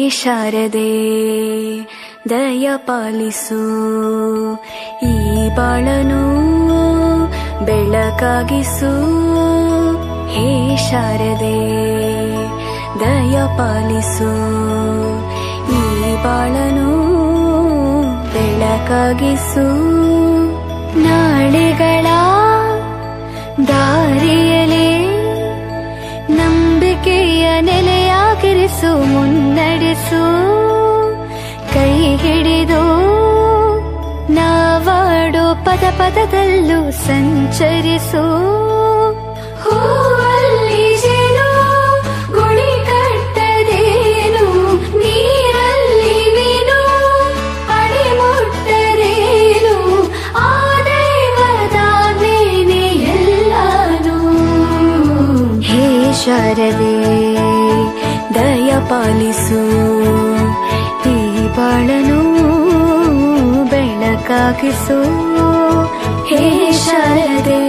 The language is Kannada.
ಶಾರದೆ ದಯ ಪಾಲಿಸು, ಈ ಬಾಳನು ಬೆಳಕಾಗಿಸು. ಹೇ ಶಾರದೆ ದಯ ಪಾಲಿಸು, ಈ ಬಾಳನು ಬೆಳಕಾಗಿಸು. ನಾಳೆಗಳ ದಾರಿಯಲೇ ನಂಬಿಕೆಯ ನೆಲೆಯಾಗಿರಿಸು, ಮುನ್ನಡೆಸು. ಕೈ ಹಿಡಿದು ನಾವಾಡೋ ಪದ ಪದದಲ್ಲೂ ಸಂಚರಿಸು. ಹೂವಲ್ಲಿ ಜೇನು ಗುಳಿ ಕಟ್ಟದೇನು, ನೀರಲ್ಲಿ ಮೀನು ಅಡಿ ಮುಟ್ಟದೇನು, ಆ ದೈವದಾಜ್ಞೆನೇ ಎಲ್ಲಾನು. ಹೇ ಶಾರದೆ ದಯ ಪಾಲಿಸು, ಈ ಬಾಳನು ಬೆಳಕಾಗಿಸು. ಹೇ ಶಾರದೆ